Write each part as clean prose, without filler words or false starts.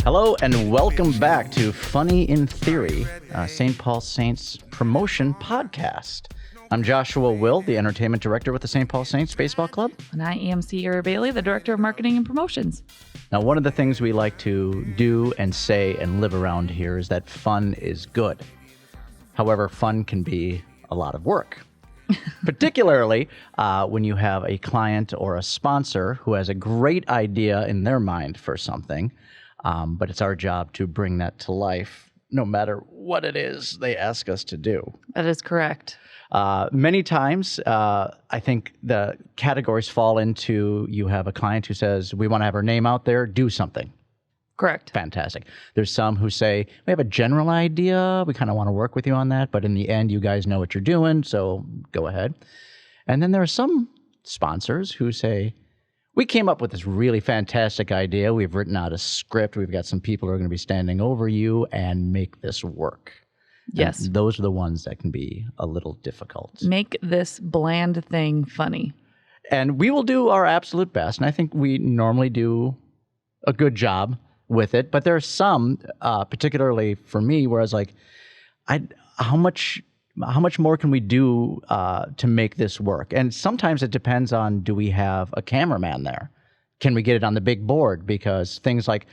Hello and welcome back to Funny in Theory, St. Paul Saints promotion podcast. I'm Joshua Will, the entertainment director with the St. Paul Saints Baseball Club. And I am Skare Bailey, the director of marketing and promotions. Now, one of the things we like to do and say and live around here is that fun is good. However, fun can be a lot of work. Particularly when you have a client or a sponsor who has a great idea in their mind for something, but it's our job to bring that to life no matter what it is they ask us to do. That is correct. Many times, I think the categories fall into you have a client who says, we want to have our name out there, do something. Correct. Fantastic. There's some who say, we have a general idea, we kind of want to work with you on that, but in the end, you guys know what you're doing, so go ahead. And then there are some sponsors who say, we came up with this really fantastic idea, we've written out a script, we've got some people who are going to be standing over you and make this work. Yes. And those are the ones that can be a little difficult. Make this bland thing funny. And we will do our absolute best, and I think we normally do a good job with it, but there are some, particularly for me, where I was like, how much more can we do to make this work? And sometimes it depends on, do we have a cameraman there? Can we get it on the big board? Because things like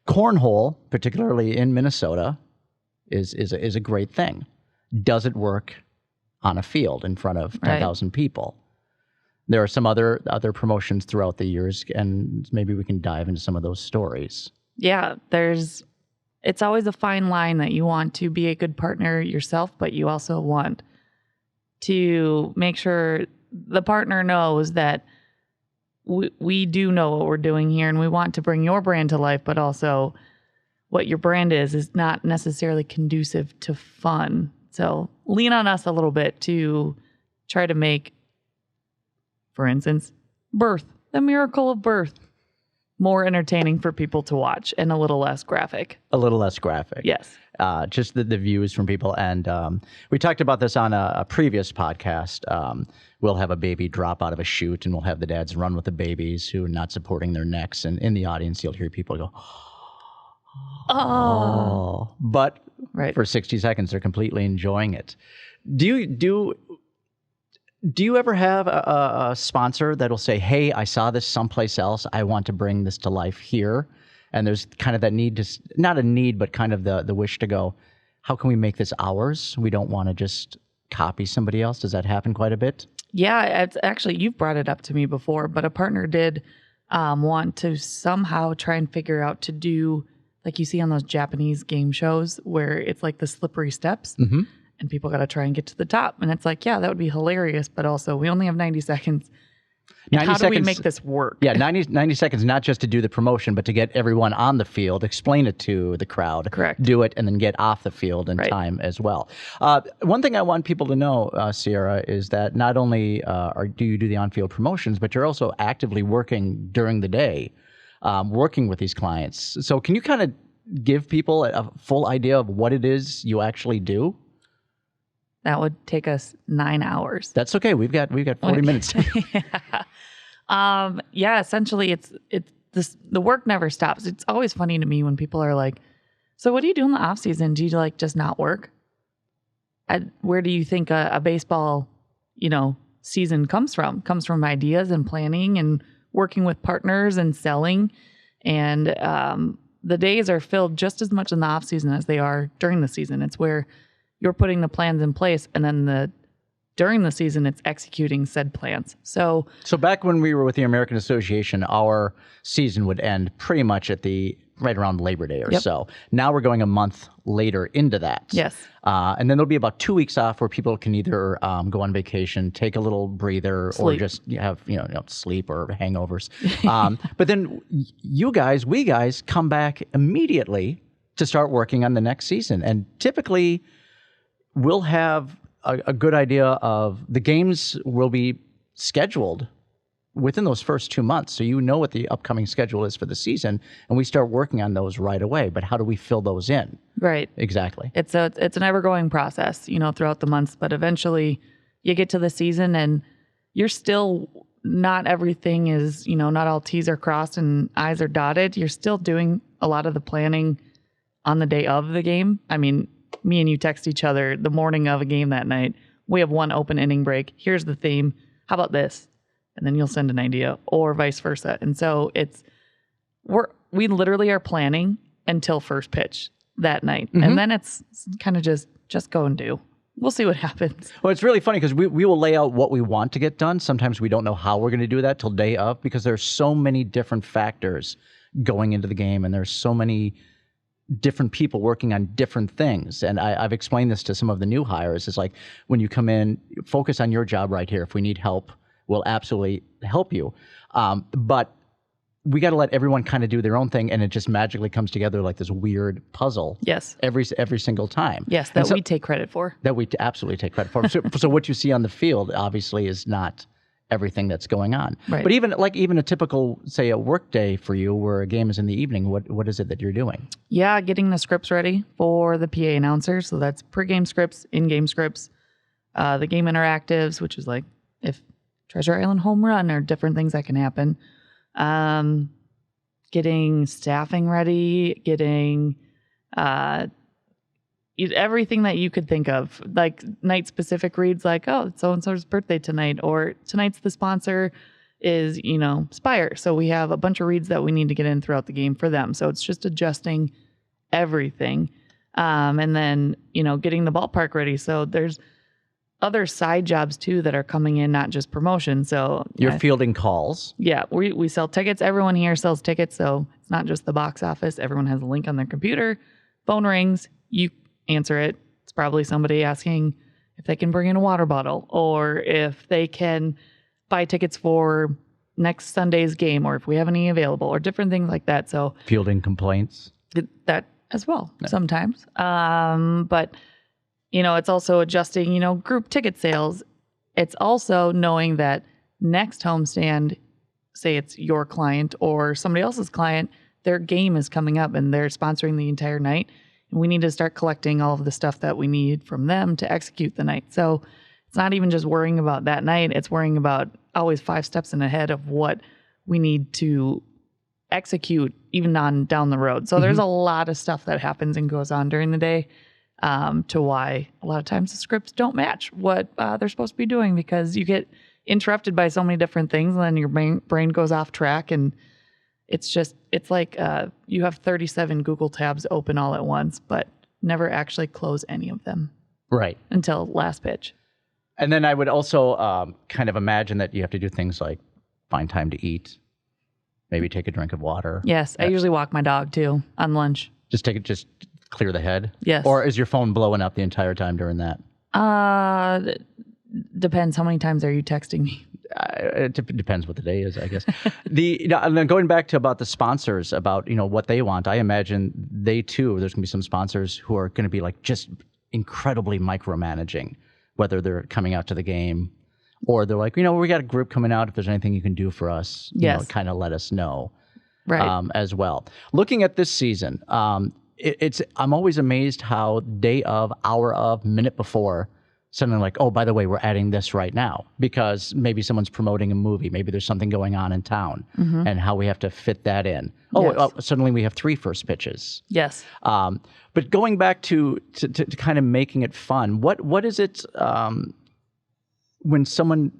cornhole, particularly in Minnesota, is a great thing. Does it work on a field in front of 10,000 people? There are some other promotions throughout the years, and maybe we can dive into some of those stories. Yeah, it's always a fine line that you want to be a good partner yourself, but you also want to make sure the partner knows that we do know what we're doing here, and we want to bring your brand to life, but also what your brand is not necessarily conducive to fun. So lean on us a little bit to try to make, for instance, birth, the miracle of birth, more entertaining for people to watch and a little less graphic. A little less graphic. Yes. Just the views from people. And we talked about this on a previous podcast. We'll have a baby drop out of a chute, and we'll have the dads run with the babies who are not supporting their necks. And in the audience, you'll hear people go, oh. But for 60 seconds, they're completely enjoying it. Do you ever have a sponsor that'll say, hey, I saw this someplace else, I want to bring this to life here? And there's kind of that need to, not a need, but kind of the wish to go, how can we make this ours? We don't want to just copy somebody else. Does that happen quite a bit? Yeah, it's actually, you've brought it up to me before, but a partner did want to somehow try and figure out to do, like you see on those Japanese game shows where it's like the slippery steps. Mm-hmm. And people got to try and get to the top. And it's like, yeah, that would be hilarious. But also, we only have 90 seconds. How do we make this work? Yeah, 90 seconds, not just to do the promotion, but to get everyone on the field, explain it to the crowd. Correct. Do it, and then get off the field in time as well. One thing I want people to know, Sierra, is that not only do you do the on-field promotions, but you're also actively working during the day, working with these clients. So can you kind of give people a full idea of what it is you actually do? That would take us 9 hours. That's okay. We've got 40 minutes. Essentially it's the work never stops. It's always funny to me when people are like, so what do you do in the off season? Do you just not work? Where do you think a baseball, season comes from? Comes from ideas and planning and working with partners and selling. And the days are filled just as much in the off season as they are during the season. It's where you're putting the plans in place, and then during the season, it's executing said plans. So back when we were with the American Association, our season would end pretty much at right around Labor Day or so. Now we're going a month later into that. Yes. And then there'll be about 2 weeks off where people can either go on vacation, take a little breather, or just have sleep or hangovers. But then we guys come back immediately to start working on the next season, and typically we'll have a good idea of the games will be scheduled within those first 2 months. So what the upcoming schedule is for the season, and we start working on those right away. But how do we fill those in? Right. Exactly. It's an ever-going process, throughout the months. But eventually you get to the season and you're not everything is, not all T's are crossed and I's are dotted. You're still doing a lot of the planning on the day of the game. I mean, me and you text each other the morning of a game that night. We have one open inning break. Here's the theme. How about this? And then you'll send an idea, or vice versa. And so we literally are planning until first pitch that night. And then it's kind of just go and do. We'll see what happens. Well, it's really funny because we will lay out what we want to get done. Sometimes we don't know how we're going to do that till day of, because there's so many different factors going into the game, and there's so many different people working on different things. And I've explained this to some of the new hires. It's like, when you come in, focus on your job right here. If we need help, we'll absolutely help you. But we got to let everyone kind of do their own thing, and it just magically comes together like this weird puzzle. Yes. Every single time. Yes, that we take credit for. That we absolutely take credit for. So what you see on the field obviously is not everything that's going on. Right. But even a typical, say, a work day for you where a game is in the evening, what is it that you're doing? Yeah, getting the scripts ready for the PA announcer. So that's pre-game scripts, in-game scripts, the game interactives, which is like if Treasure Island home run or different things that can happen. Getting staffing ready, getting everything that you could think of, like night specific reads, like, oh, it's so-and-so's birthday tonight, or tonight's the sponsor is, Skare. So we have a bunch of reads that we need to get in throughout the game for them. So it's just adjusting everything. And then, getting the ballpark ready. So there's other side jobs too that are coming in, not just promotion. So you're fielding calls. Yeah, we sell tickets. Everyone here sells tickets, so it's not just the box office. Everyone has a link on their computer. Phone rings, you answer it. It's probably somebody asking if they can bring in a water bottle, or if they can buy tickets for next Sunday's game, or if we have any available, or different things like that. So fielding complaints. That as well, sometimes. But it's also adjusting, group ticket sales. It's also knowing that next homestand, say it's your client or somebody else's client, their game is coming up and they're sponsoring the entire night. And we need to start collecting all of the stuff that we need from them to execute the night. So it's not even just worrying about that night. It's worrying about always 5 steps ahead of what we need to execute even on down the road. So there's a lot of stuff that happens and goes on during the day. To why a lot of times the scripts don't match what they're supposed to be doing, because you get interrupted by so many different things, and then your brain goes off track, and it's like you have 37 Google tabs open all at once, but never actually close any of them. Right. Until last pitch. And then I would also kind of imagine that you have to do things like find time to eat, maybe take a drink of water. Yes, I usually walk my dog too on lunch. Just clear the head? Yes. Or is your phone blowing up the entire time during that? Depends. How many times are you texting me? It depends what the day is, I guess. And then going back to about the sponsors, about what they want, I imagine they too, there's going to be some sponsors who are going to be like just incredibly micromanaging, whether they're coming out to the game or they're like, we got a group coming out. If there's anything you can do for us, kind of let us know. Right. As well. Looking at this season, I'm always amazed how day of, hour of, minute before, suddenly like, oh, by the way, we're adding this right now, because maybe someone's promoting a movie, maybe there's something going on in town, and how we have to fit that in. Suddenly we have 3 first pitches. Yes. But going back to kind of making it fun, what is it when someone,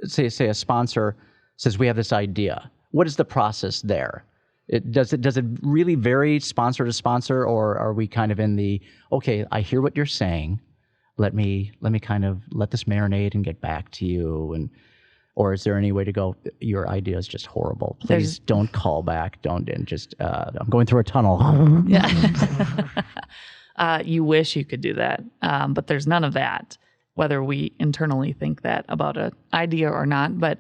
say a sponsor says we have this idea? What is the process there? Does it really vary sponsor to sponsor, or are we kind of in the, okay, I hear what you're saying, let me kind of let this marinate and get back to you, or is there any way to go, your idea is just horrible, please don't call back, I'm going through a tunnel. Yeah. You wish you could do that, but there's none of that, whether we internally think that about an idea or not. But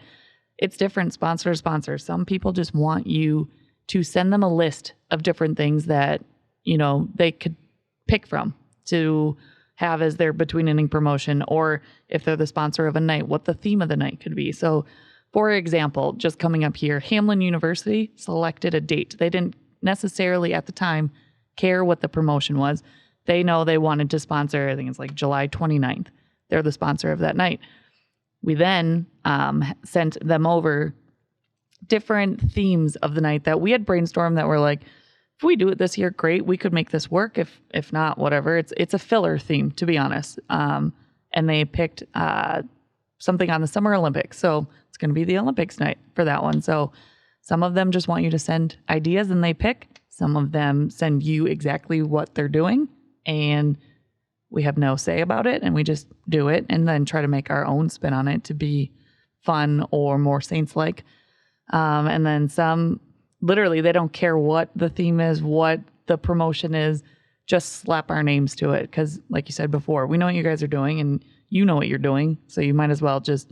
it's different sponsor to sponsor. Some people just want you to send them a list of different things that, they could pick from to have as their between inning promotion, or if they're the sponsor of a night, what the theme of the night could be. So for example, just coming up here, Hamlin University selected a date. They didn't necessarily at the time care what the promotion was. They know they wanted to sponsor, I think it's like July 29th. They're the sponsor of that night. We then sent them over different themes of the night that we had brainstormed that were like if we do it this year, great. We could make this work. If not, whatever. It's a filler theme, to be honest. And they picked something on the Summer Olympics. So it's going to be the Olympics night for that one. So some of them just want you to send ideas and they pick. Some of them send you exactly what they're doing. And we have no say about it. And we just do it and then try to make our own spin on it to be fun or more Saints-like. And then some, literally, they don't care what the theme is, what the promotion is, just slap our names to it. Because like you said before, we know what you guys are doing and you know what you're doing. So you might as well just,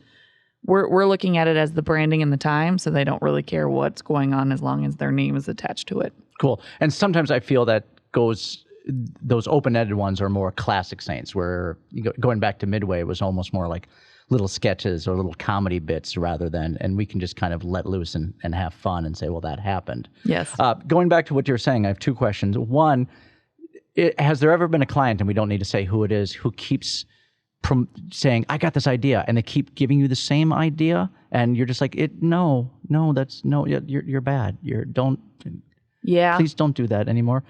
we're looking at it as the branding and the time. So they don't really care what's going on as long as their name is attached to it. Cool. And sometimes I feel that those open-ended ones are more classic Saints, where going back to Midway was almost more like little sketches or little comedy bits rather than, and we can just kind of let loose and have fun and say, well, that happened. Yes. Going back to what you're saying, I have two questions. One, has there ever been a client, and we don't need to say who it is, who keeps saying, I got this idea, and they keep giving you the same idea, and you're just like, no, you're bad. Please don't do that anymore.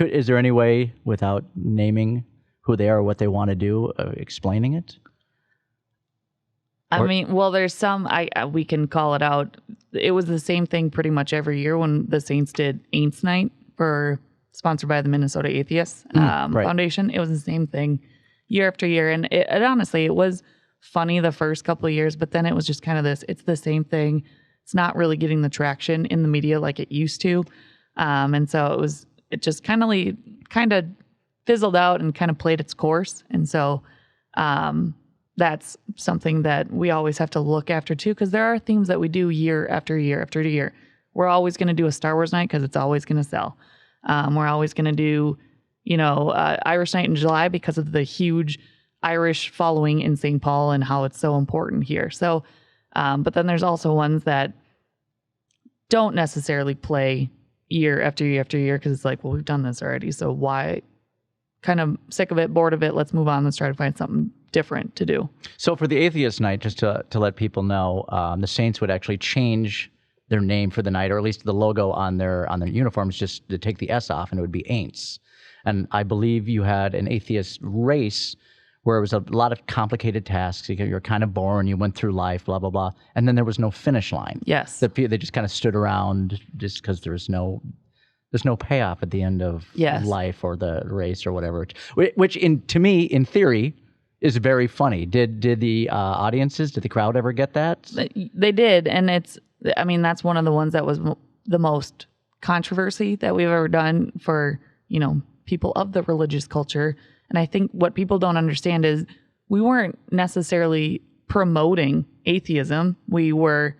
Is there any way, without naming who they are or what they want to do, explaining it? I mean, well, there's some, we can call it out. It was the same thing pretty much every year when the Saints did Aints Night sponsored by the Minnesota Atheists Foundation. It was the same thing year after year. And it honestly, it was funny the first couple of years, but then it was just kind of it's the same thing. It's not really getting the traction in the media like it used to. And so it just kind of fizzled out and kind of played its course. And so, that's something that we always have to look after too, because there are themes that we do year after year after year. We're always going to do a Star Wars night because it's always going to sell. We're always going to do, Irish night in July because of the huge Irish following in St. Paul and how it's so important here. So, but then there's also ones that don't necessarily play year after year after year because it's like, well, we've done this already. So why? Kind of sick of it, bored of it. Let's move on. Let's try to find something different to do. So for the Atheist Night, just to let people know, the Saints would actually change their name for the night, or at least the logo on their uniforms, just to take the S off, and it would be Aints. And I believe you had an atheist race where it was a lot of complicated tasks. You're kind of boring. You went through life, blah, blah, blah. And then there was no finish line. Yes. They just kind of stood around just because there's no payoff at the end of life or the race or whatever, which to me, in theory, is very funny. Did the audiences, did the crowd ever get that? They did. And that's one of the ones that was the most controversy that we've ever done for, people of the religious culture. And I think what people don't understand is we weren't necessarily promoting atheism. We're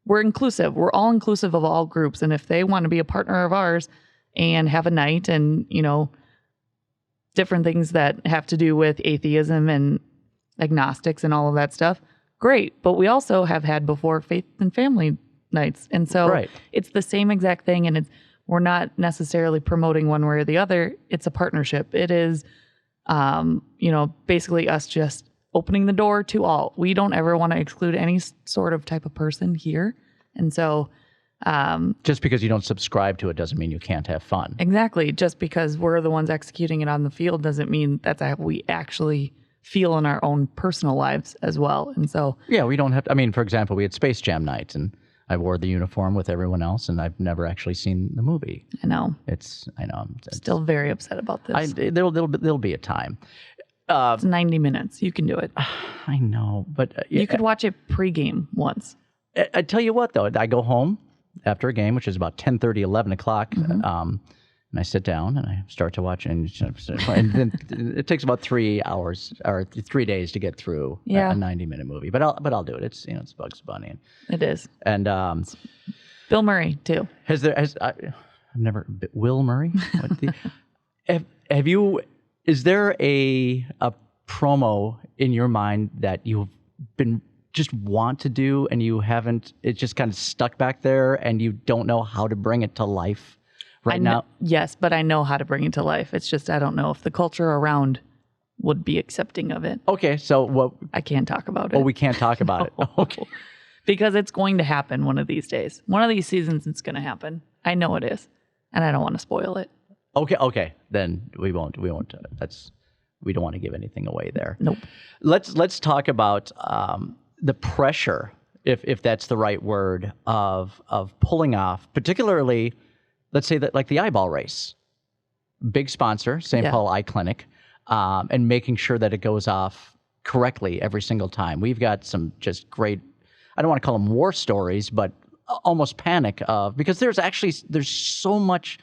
inclusive. We're all inclusive of all groups. And if they want to be a partner of ours and have a night and, different things that have to do with atheism and agnostics and all of that stuff, great. But we also have had before faith and family nights. And so It's the same exact thing. And we're not necessarily promoting one way or the other. It's a partnership. It is, basically us just opening the door to all. We don't ever want to exclude any sort of type of person here. And so, just because you don't subscribe to it doesn't mean you can't have fun. Exactly. Just because we're the ones executing it on the field doesn't mean that's how we actually feel in our own personal lives as well. And so, we don't have to, for example, we had Space Jam nights and I wore the uniform with everyone else and I've never actually seen the movie. I know. I'm still very upset about this. There'll be a time. It's 90 minutes. You can do it. I know, but you could watch it pregame once. I tell you what, though, I go home after a game, which is about 10:30, 11 o'clock, and I sit down and I start to watch, and then it takes about 3 hours or 3 days to get through a 90-minute movie. But I'll do it. It's Bugs Bunny. It is. And Bill Murray too. I've never Will Murray. Have you? Is there a promo in your mind that you've been just want to do and you haven't? It's just kind of stuck back there, and you don't know how to bring it to life now. Yes, but I know how to bring it to life. It's just I don't know if the culture around would be accepting of it. Okay, so what? I can't talk about it. Oh, we can't talk about it. Okay, because it's going to happen one of these days. One of these seasons, it's going to happen. I know it is. and I don't want to spoil it. Okay. Then we won't. We don't want to give anything away there. Nope. Let's talk about the pressure, if that's the right word, of pulling off, particularly, let's say that like the eyeball race, big sponsor, St. Paul Eye Clinic, and making sure that it goes off correctly every single time. We've got some just great, I don't want to call them war stories, but almost panic because there's so much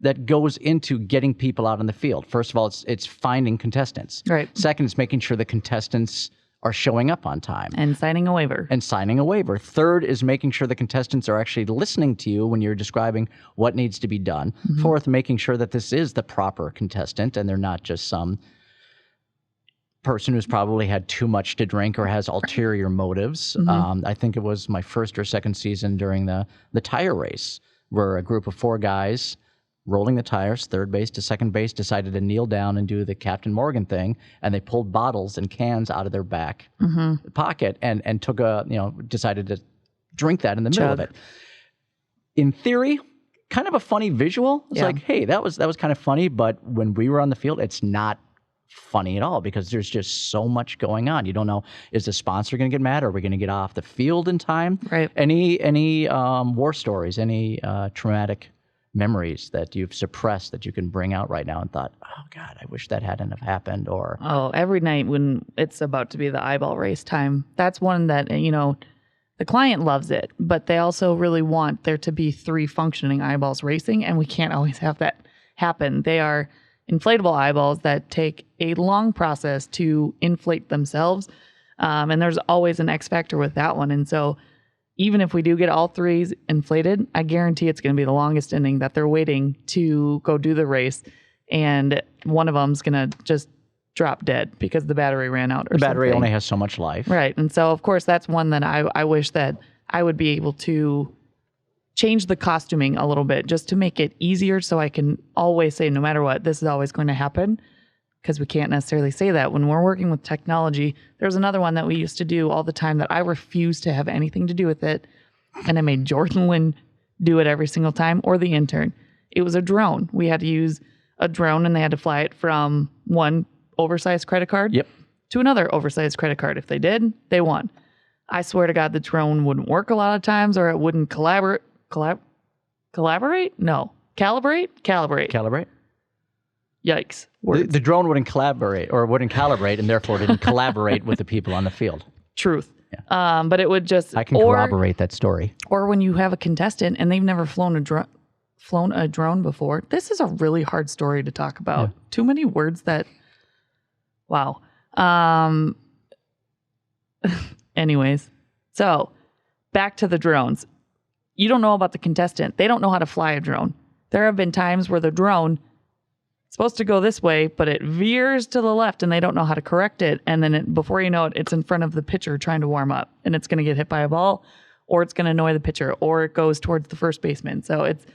that goes into getting people out in the field. First of all, it's finding contestants. Right. Second, it's making sure the contestants are showing up on time. And signing a waiver. Third is making sure the contestants are actually listening to you when you're describing what needs to be done. Mm-hmm. Fourth, making sure that this is the proper contestant and they're not just some person who's probably had too much to drink or has ulterior motives. Mm-hmm. I think it was my first or second season during the tire race where a group of 4 guys rolling the tires, third base to second base, decided to kneel down and do the Captain Morgan thing, and they pulled bottles and cans out of their back pocket and took decided to drink that in the middle of it. In theory, kind of a funny visual. It's like, hey, that was kind of funny, but when we were on the field, it's not funny at all because there's just so much going on. You don't know, is the sponsor going to get mad? Or are we going to get off the field in time? Right. Any war stories, any traumatic memories that you've suppressed that you can bring out right now and thought, oh God, I wish that hadn't have happened? Or every night when it's about to be the eyeball race time, that's one that, the client loves it, but they also really want there to be 3 functioning eyeballs racing, and we can't always have that happen. They are inflatable eyeballs that take a long process to inflate themselves, and there's always an X factor with that one. And so even if we do get all 3s inflated, I guarantee it's going to be the longest inning that they're waiting to go do the race. And one of them's going to just drop dead because the battery ran out or the battery something. only has so much life. Right. And so, of course, that's one that I wish that I would be able to change the costuming a little bit just to make it easier so I can always say, no matter what, this is always going to happen. Because we can't necessarily say that. When we're working with technology, there's another one that we used to do all the time that I refused to have anything to do with it. And I made Jordan Lynn do it every single time, or the intern. It was a drone. We had to use a drone and they had to fly it from one oversized credit card to another oversized credit card. If they did, they won. I swear to God, the drone wouldn't work a lot of times, or it wouldn't collaborate? No. Calibrate? Yikes. The drone wouldn't collaborate or wouldn't calibrate and therefore didn't collaborate with the people on the field. Truth. Yeah. But it would just... I can corroborate that story. Or when you have a contestant and they've never flown a drone before. This is a really hard story to talk about. Yeah. Too many words that... Wow. Anyways. So, back to the drones. You don't know about the contestant. They don't know how to fly a drone. There have been times where the drone... supposed to go this way, but it veers to the left and they don't know how to correct it. And then before you know it, it's in front of the pitcher trying to warm up and it's going to get hit by a ball, or it's going to annoy the pitcher, or it goes towards the first baseman. So it's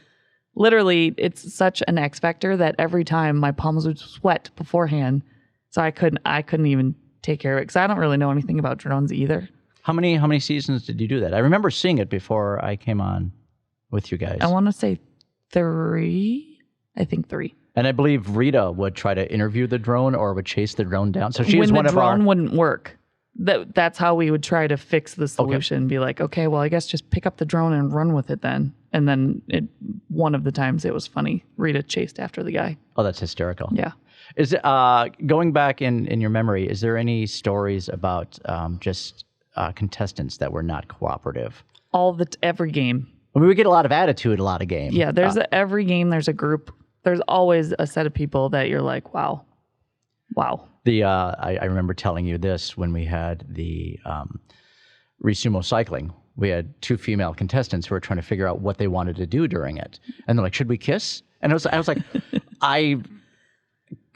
such an X factor that every time my palms would sweat beforehand. So I couldn't even take care of it because I don't really know anything about drones either. How many seasons did you do that? I remember seeing it before I came on with you guys. I want to say 3. I think 3. And I believe Rita would try to interview the drone or would chase the drone down. So she when was one of our... When the drone wouldn't work, that's how we would try to fix the solution. Okay. Be like, okay, well, I guess just pick up the drone and run with it then. And then one of the times it was funny. Rita chased after the guy. Oh, that's hysterical. Yeah. Is it, going back in your memory, is there any stories about just contestants that were not cooperative? Every game. I mean, we get a lot of attitude, a lot of games. Yeah, every game there's a group. There's always a set of people that you're like, wow. I remember telling you this when we had the Risumo cycling. We had 2 female contestants who were trying to figure out what they wanted to do during it. And they're like, should we kiss? And I was like, I'm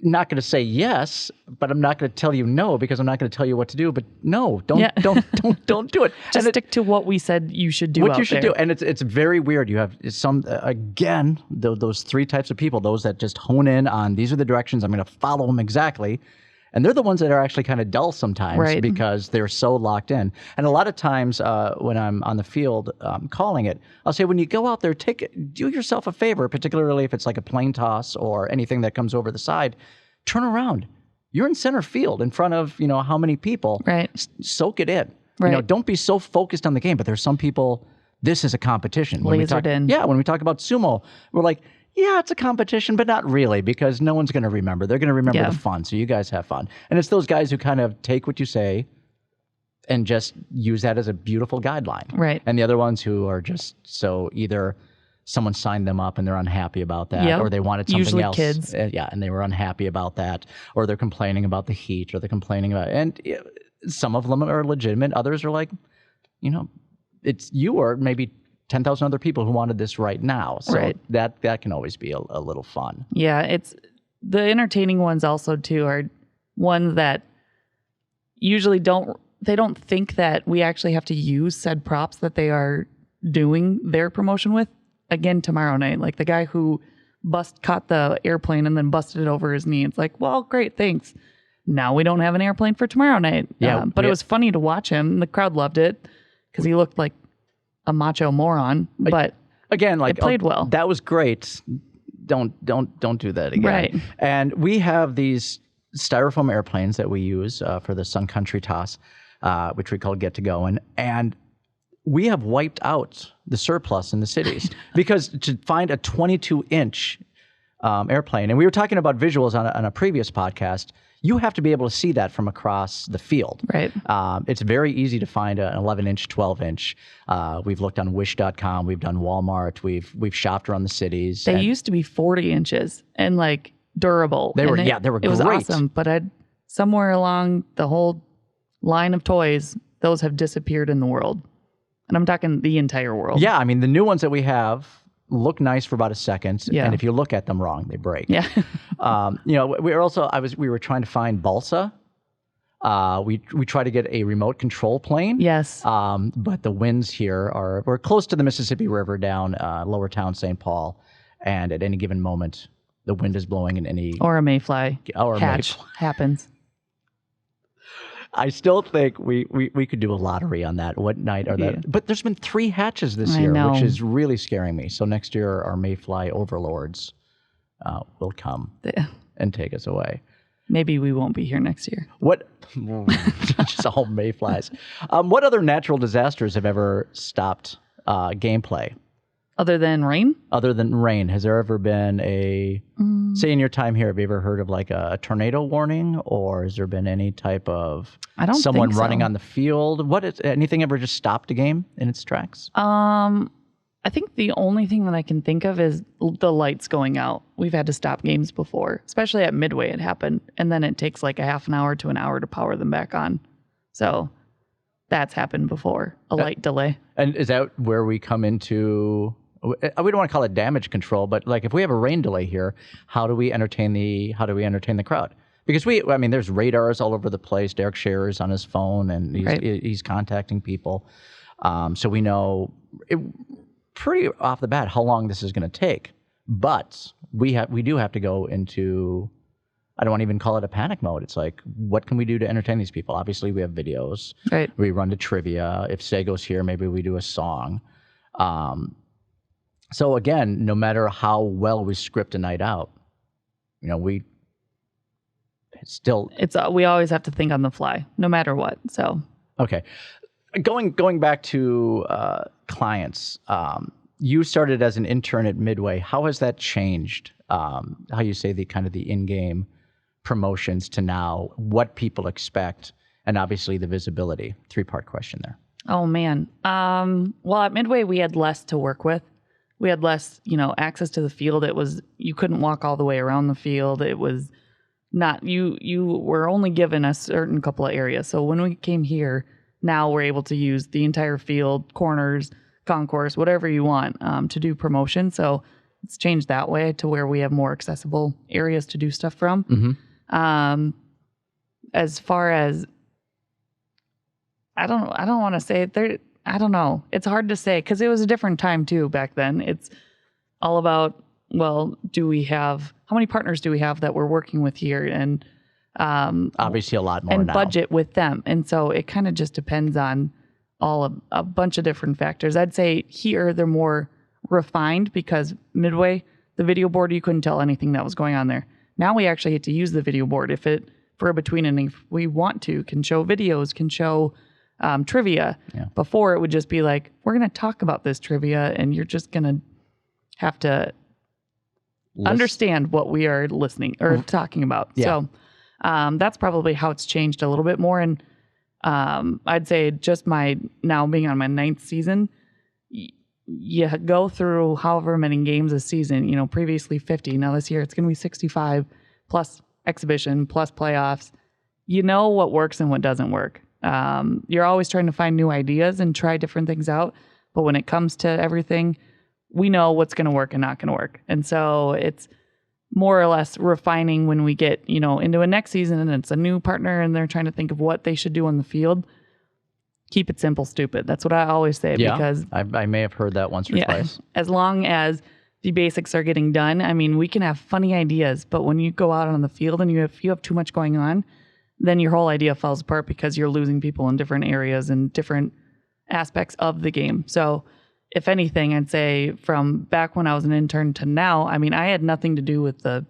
not going to say yes, but I'm not going to tell you no because I'm not going to tell you what to do. But no, don't do it. Just stick to what we said you should do. What you should do, and it's very weird. You have some those 3 types of people: those that just hone in on these are the directions I'm going to follow them exactly, And they're the ones that are actually kind of dull sometimes Right. because they're so locked in. And a lot of times when I'm on the field calling it, I'll say, when you go out there, do yourself a favor, particularly if it's like a plane toss or anything that comes over the side, turn around. You're in center field in front of, how many people. Right. Soak it in. Right. Don't be so focused on the game, but there's some people, this is a competition. When Lasered in. Yeah, when we talk about sumo, we're like, yeah, it's a competition, but not really, because no one's going to remember. They're going to remember the fun, so you guys have fun. And it's those guys who kind of take what you say and just use that as a beautiful guideline. Right. And the other ones who are just so either someone signed them up and they're unhappy about that, or they wanted something Usually else. Kids. And they were unhappy about that, or they're complaining about the heat, or they're complaining about, and some of them are legitimate. Others are like, it's you or maybe 10,000 other people who wanted this right now. So that can always be a little fun. Yeah, it's the entertaining ones also too are ones that usually don't think that we actually have to use said props that they are doing their promotion with again tomorrow night. Like the guy who caught the airplane and then busted it over his knee. It's like, well, great, thanks. Now we don't have an airplane for tomorrow night. Yeah, but it was funny to watch him. The crowd loved it because he looked like a macho moron, but again, like it played well. That was great. Don't do that again. Right. And we have these styrofoam airplanes that we use for the Sun Country toss, which we call Get to Going, and we have wiped out the surplus in the cities because to find a 22-inch airplane, and we were talking about visuals on a previous podcast. You have to be able to see that from across the field. Right. It's very easy to find an 11-inch, 12-inch. We've looked on Wish.com. We've done Walmart. We've shopped around the cities. They used to be 40 inches and like durable. They were it great. was awesome. But somewhere along the whole line of toys, those have disappeared in the world. And I'm talking the entire world. Yeah, I mean, the new ones that we have look nice for about a second, Yeah. and if you look at them wrong, they break. Yeah. We were trying to find balsa. We try to get a remote control plane. Yes. But the winds here we're close to the Mississippi River down Lower Town, St. Paul, and at any given moment, the wind is blowing in any Or a mayfly or a hatch mayfly. happens. I still think we could do a lottery on that. What night are that? But there's been 3 hatches this year, know. which is really scaring me. So next year, our mayfly overlords will come and take us away. Maybe we won't be here next year. What? Just all mayflies. What other natural disasters have ever stopped gameplay? Other than rain? Other than rain, has there ever been say in your time here, have you ever heard of like a tornado warning, or has there been any type of someone think so. running on the field? Anything ever just stopped a game in its tracks? I think the only thing that I can think of is the lights going out. We've had to stop games before, especially at Midway it happened. And then it takes like a half an hour to an hour to power them back on. So that's happened before, a light delay. And is that where we come into... We don't want to call it damage control, but like if we have a rain delay here, how do we entertain the crowd? Because there's radars all over the place. Derek Scherer's on his phone and he's contacting people, so we know pretty off the bat how long this is going to take. But we do have to go into, I don't want to even call it a panic mode. It's like, what can we do to entertain these people? Obviously, we have videos. Right. We run to trivia. If Sago's here, maybe we do a song. So again, no matter how well we script a night out, we always have to think on the fly, no matter what. So okay, going back to clients, you started as an intern at Midway. How has that changed? How you say the kind of the in-game promotions to now, what people expect, and obviously the visibility. 3-part question there. Oh man. Well, at Midway we had less to work with. We had less, access to the field. You couldn't walk all the way around the field. It was not, you were only given a certain couple of areas. So when we came here, now we're able to use the entire field, corners, concourse, whatever you want, to do promotion. So it's changed that way to where we have more accessible areas to do stuff from. Mm-hmm. As far as, I don't want to say there. I don't know. It's hard to say because it was a different time too back then. It's all about, well, how many partners do we have that we're working with here? And Obviously, a lot more and now. budget with them. And so it kind of just depends on a bunch of different factors. I'd say here they're more refined because Midway, the video board, you couldn't tell anything that was going on there. Now we actually get to use the video board if it for a between inning if we want to, can show videos, can show trivia. Yeah. Before it would just be like, we're going to talk about this trivia and you're just going to have to understand what we are listening or talking about. Yeah. So that's probably how it's changed a little bit more. And I'd say just my now being on my 9th season, you go through however many games a season, you know, previously 50. Now this year it's going to be 65 plus exhibition plus playoffs. You know what works and what doesn't work. You're always trying to find new ideas and try different things out. But when it comes to everything, we know what's going to work and not going to work. And so it's more or less refining when we get, you know, into a next season and it's a new partner and they're trying to think of what they should do on the field. Keep it simple, stupid. That's what I always say. Yeah, because I may have heard that once or twice. As long as the basics are getting done, I mean, we can have funny ideas, but when you go out on the field and you have too much going on, then your whole idea falls apart because you're losing people in different areas and different aspects of the game. So if anything, I'd say from back when I was an intern to now, I mean, I had nothing to do with the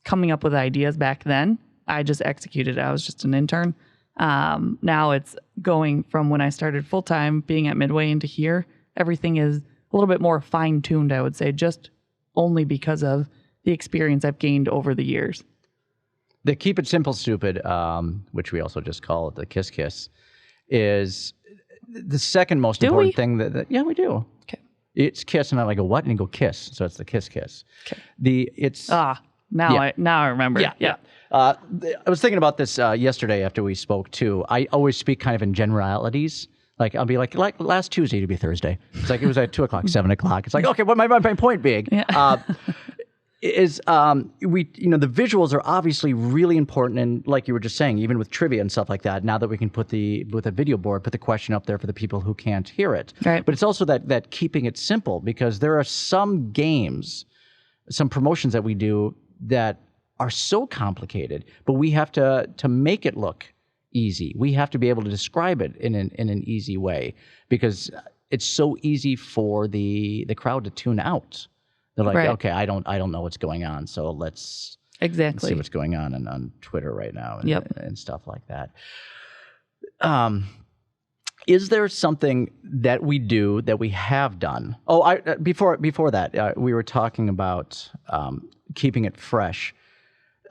coming up with ideas back then. I just executed it. I was just an intern. Now it's going from when I started full-time being at Midway into here. Everything is a little bit more fine-tuned, I would say, just only because of the experience I've gained over the years. The keep it simple, stupid, which we also just call it the kiss kiss, is the second most important thing that yeah, we do. Okay. It's kiss, and I'm like, a what? And you go kiss. So it's the kiss kiss. Okay. Now I remember. Yeah. I was thinking about this yesterday after we spoke too. I always speak kind of in generalities. Like I'll be like last Tuesday to be Thursday. It's like it was at 2:00, 7:00. It's like, okay, what my point being is we, you know, the visuals are obviously really important, and like you were just saying, even with trivia and stuff like that. Now that we can with a video board, put the question up there for the people who can't hear it. Right. But it's also that keeping it simple, because there are some games, some promotions that we do that are so complicated, but we have to make it look easy. We have to be able to describe it in an easy way, because it's so easy for the crowd to tune out. They're like, okay, I don't know what's going on, so let's see what's going on Twitter right now and stuff like that. Is there something that we do that we have done? Oh, before that, we were talking about keeping it fresh.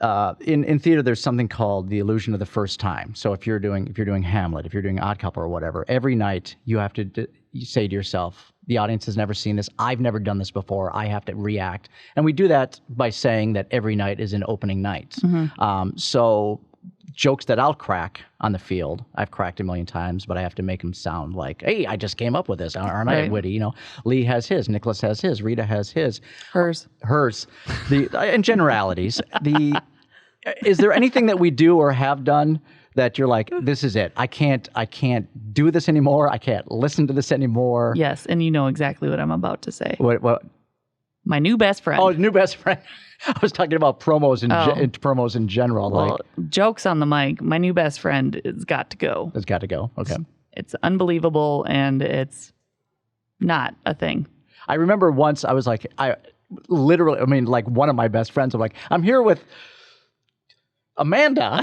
In theater, there's something called the illusion of the first time. So if you're doing Hamlet, if you're doing Odd Couple or whatever, every night you have to you say to yourself, the audience has never seen this. I've never done this before. I have to react. And we do that by saying that every night is an opening night. Mm-hmm. So jokes that I'll crack on the field, I've cracked a million times, but I have to make them sound like, hey, I just came up with this. Aren't I witty? You know, Lee has his, Nicholas has his, Rita has his. Hers. In generalities, is there anything that we do or have done that you're like, this is it? I can't do this anymore. I can't listen to this anymore. Yes, and you know exactly what I'm about to say. What? My new best friend. Oh, new best friend. I was talking about promos promos in general. Well, jokes on the mic. My new best friend has got to go. It's got to go. Okay. It's unbelievable, and it's not a thing. I remember once I was like, like one of my best friends, I'm like, I'm here with Amanda.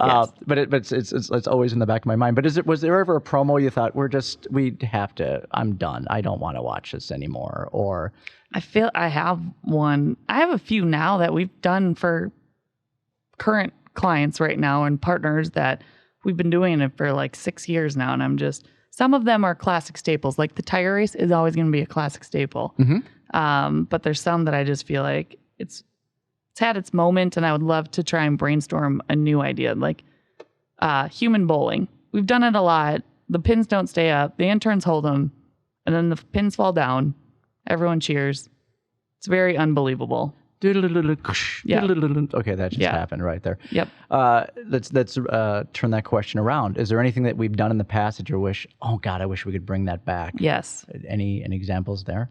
Yes. But it's always in the back of my mind. But was there ever a promo you thought I'm done. I don't want to watch this anymore? Or I feel I have one. I have a few now that we've done for current clients right now and partners that we've been doing it for like 6 years now. And some of them are classic staples. Like the tire race is always going to be a classic staple. Mm-hmm. But there's some that I just feel like it's had its moment, and I would love to try and brainstorm a new idea, like human bowling. We've done it a lot. The pins don't stay up. The interns hold them, and then the pins fall down. Everyone cheers. It's very unbelievable. Yeah. Okay, that just happened right there. Yep. Let's turn that question around. Is there anything that we've done in the past that you wish, oh God, I wish we could bring that back? Yes. Any examples there?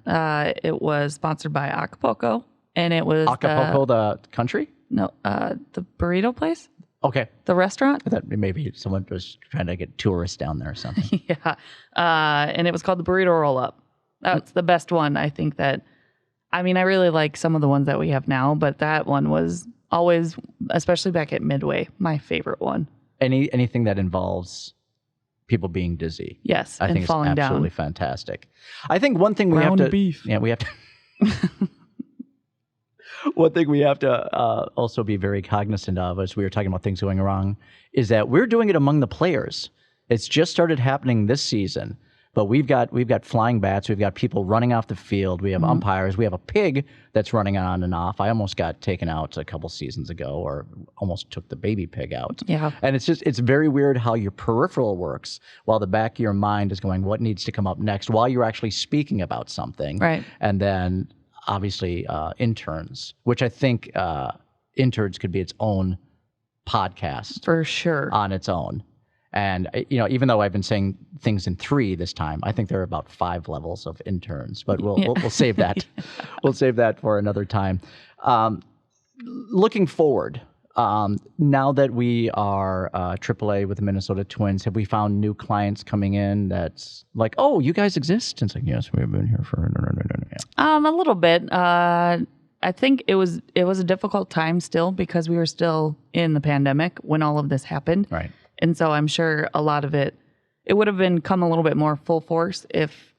It was sponsored by Acapulco. And it was Acapulco, the country? No, the burrito place, Okay. the restaurant. I thought maybe someone was trying to get tourists down there or something. Yeah. And it was called the burrito roll up. That's the best one. I think that, I mean, I really like some of the ones that we have now, but that one was always, especially back at Midway, my favorite one. Anything that involves people being dizzy. Yes. I and think it's falling absolutely down. fantastic. I think one thing we Ground have to, beef. yeah, we have to, one thing we have to also be very cognizant of, as we were talking about things going wrong, is that we're doing it among the players. It's just started happening this season, but we've got flying bats, we've got people running off the field, we have umpires, we have a pig that's running on and off. I almost got taken out a couple seasons ago, or almost took the baby pig out. Yeah. And it's very weird how your peripheral works while the back of your mind is going, what needs to come up next, while you're actually speaking about something. Right. And then obviously interns, which I think interns could be its own podcast For sure. on its own. And, even though I've been saying things in 3 this time, I think there are about 5 levels of interns, but we'll save that. We'll save that for another time. Looking forward, now that we are AAA with the Minnesota Twins, have we found new clients coming in that's like, oh, you guys exist? And it's like, yes, we've been here for A little bit. I think it was a difficult time still, because we were still in the pandemic when all of this happened. Right. And so I'm sure a lot of it would have been come a little bit more full force if,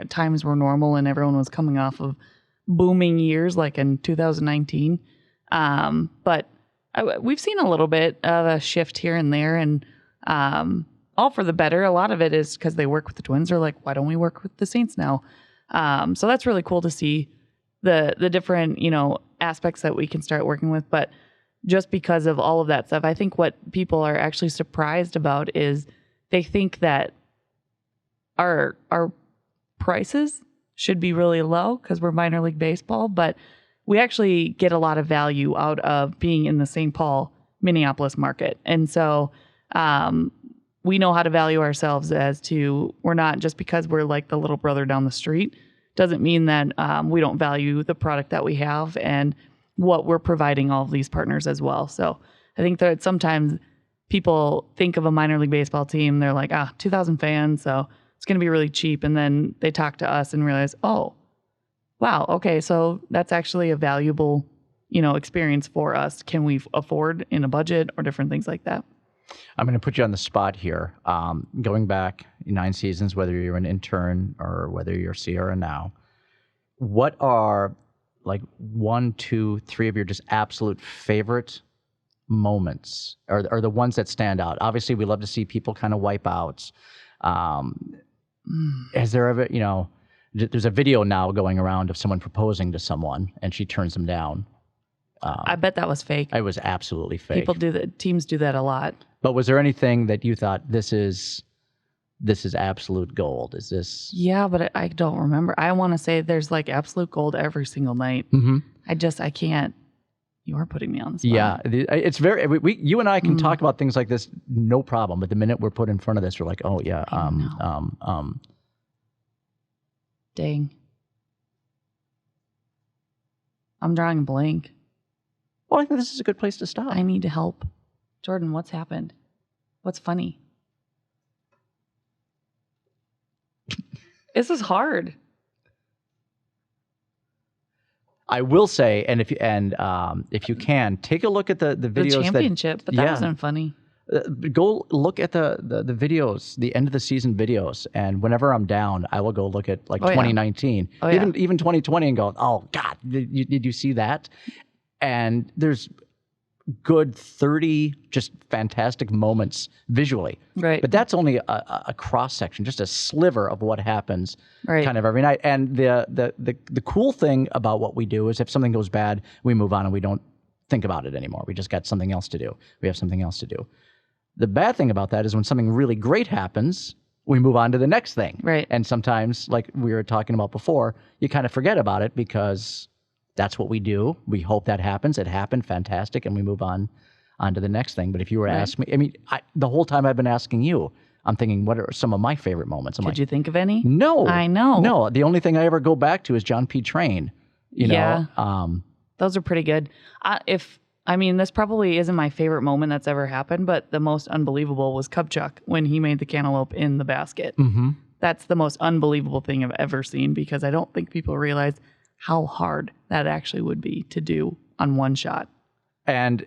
times were normal and everyone was coming off of booming years like in 2019. But we've seen a little bit of a shift here and there, and all for the better. A lot of it is because they work with the Twins. They're like, why don't we work with the Saints now? So that's really cool to see the different, aspects that we can start working with. But just because of all of that stuff, I think what people are actually surprised about is they think that our prices should be really low because we're minor league baseball, but we actually get a lot of value out of being in the St. Paul, Minneapolis market. And so we know how to value ourselves as to, we're not just because we're like the little brother down the street, doesn't mean that we don't value the product that we have and what we're providing all of these partners as well. So I think that sometimes people think of a minor league baseball team, they're like, 2,000 fans, so it's going to be really cheap. And then they talk to us and realize, oh, wow, okay, so that's actually a valuable, experience for us. Can we afford in a budget or different things like that? I'm going to put you on the spot here. Going back 9 seasons, whether you're an intern or whether you're Skare now, what are like 1, 2, 3 of your just absolute favorite moments, or the ones that stand out? Obviously, we love to see people kind of wipe out. Has there ever, there's a video now going around of someone proposing to someone and she turns them down. I bet that was fake. It was absolutely fake. People do that. Teams do that a lot. But was there anything that you thought, this is absolute gold? Is this? Yeah, but I don't remember. I want to say there's like absolute gold every single night. Mm-hmm. I can't. You are putting me on the spot. Yeah, it's very. You and I can talk about things like this, no problem. But the minute we're put in front of this, we're like, oh yeah, Dang. I'm drawing a blank. Well, I think this is a good place to stop. I need to help. Jordan, what's happened? What's funny? This is hard. I will say, and if you can, take a look at the videos. The championship, but that wasn't funny. Go look at the videos, the end of the season videos, and whenever I'm down, I will go look at 2019, even 2020, and go, oh God, did you see that? And there's good 30 just fantastic moments visually. Right. But that's only a cross section, just a sliver of what happens right. kind of every night. And the cool thing about what we do is if something goes bad, we move on and we don't think about it anymore. We just got something else to do. We have something else to do. The bad thing about that is when something really great happens, we move on to the next thing. Right. And sometimes, like we were talking about before, you kind of forget about it because that's what we do. We hope that happens. It happened, fantastic, and we move on to the next thing. But if you were asking me, I mean, the whole time I've been asking you, I'm thinking, what are some of my favorite moments? Did you think of any? No. I know. No, the only thing I ever go back to is John P. Train. You know? Those are pretty good. If I mean, this probably isn't my favorite moment that's ever happened, but the most unbelievable was Kupchak when he made the cantaloupe in the basket. Mm-hmm. That's the most unbelievable thing I've ever seen because I don't think people realize how hard that actually would be to do on one shot. And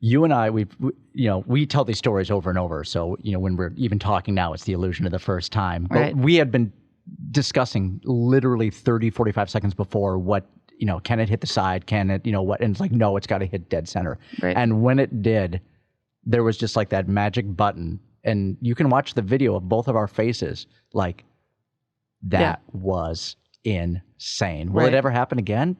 you and I, we tell these stories over and over. So, when we're even talking now, it's the illusion of the first time. But Right. we had been discussing literally 30, 45 seconds before what, can it hit the side? Can it, what? And it's like, no, it's got to hit dead center. Right. And when it did, there was just like that magic button. And you can watch the video of both of our faces. Like, that was insane. Will it Right. ever happen again?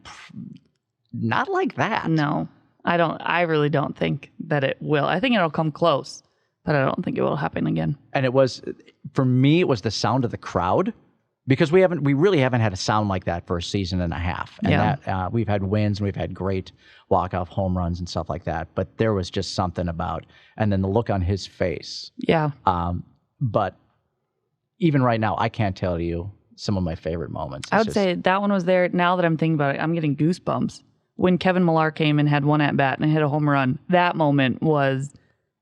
Not like that. No, I don't. I really don't think that it will. I think it'll come close, but I don't think it will happen again. And it was, for me, it was the sound of the crowd, because we really haven't had a sound like that for a season and a half. And Yeah. that we've had wins and we've had great walk-off home runs and stuff like that. But there was just something about, and then the look on his face. Yeah. But even right now, I can't tell you some of my favorite moments. I would say that one was there. Now that I'm thinking about it, I'm getting goosebumps. When Kevin Millar came and had one at bat and hit a home run, that moment was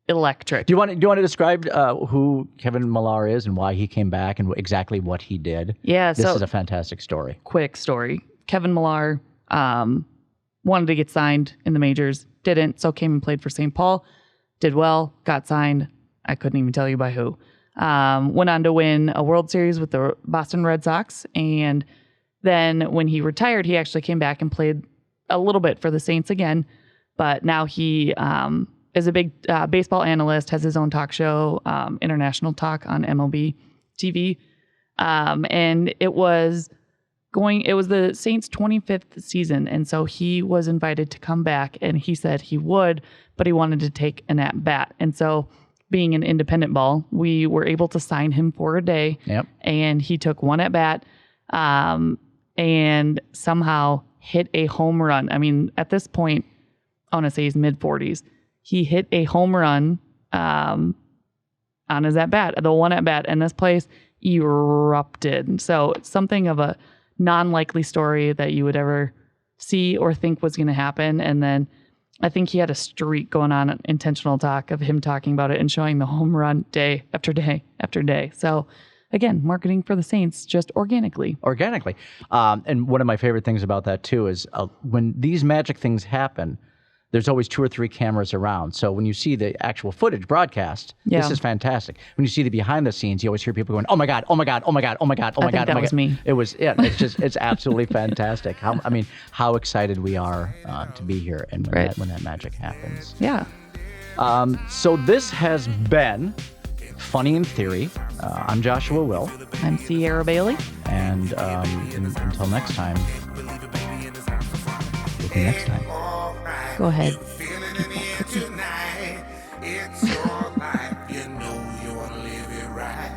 electric. Do you want to describe who Kevin Millar is and why he came back and exactly what he did? Yeah. This So is a fantastic story. quick story. Kevin Millar wanted to get signed in the majors, didn't, so came and played for St. Paul, did well, got signed. I couldn't even tell you by who. Went on to win a World Series with the Boston Red Sox, and then when he retired, he actually came back and played a little bit for the Saints again, but now he is a big baseball analyst, has his own talk show, International Talk on MLB TV, and it was the Saints' 25th season, and so he was invited to come back, and he said he would, but he wanted to take an at-bat, and so being an independent ball, we were able to sign him for a day, Yep. and he took one at-bat, and somehow hit a home run. I mean, at this point, I want to say he's mid-40s. He hit a home run on his at-bat, the one at-bat, and this place erupted. So it's something of a non-likely story that you would ever see or think was going to happen. And then I think he had a streak going on, intentional talk of him talking about it and showing the home run day after day after day. So again, marketing for the Saints just organically. And one of my favorite things about that too is when these magic things happen, there's always 2 or 3 cameras around. So when you see the actual footage broadcast, Yeah. this is fantastic. When you see the behind the scenes, you always hear people going, "Oh my God, oh my God, oh my God, oh my God, oh my I think God." that oh my was God. me. It was, yeah, it's absolutely fantastic. How excited we are to be here and when that magic happens. Yeah. So this has been Funny in Theory. I'm Joshua Will. I'm Sierra Bailey. And until next time, see you next time. Go ahead. It's your life, you know you want to live it right.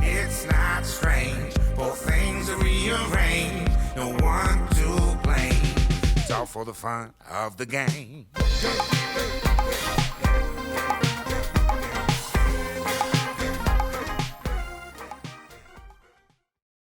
It's not strange, both things are rearranged. No one to blame. It's all for the fun of the game.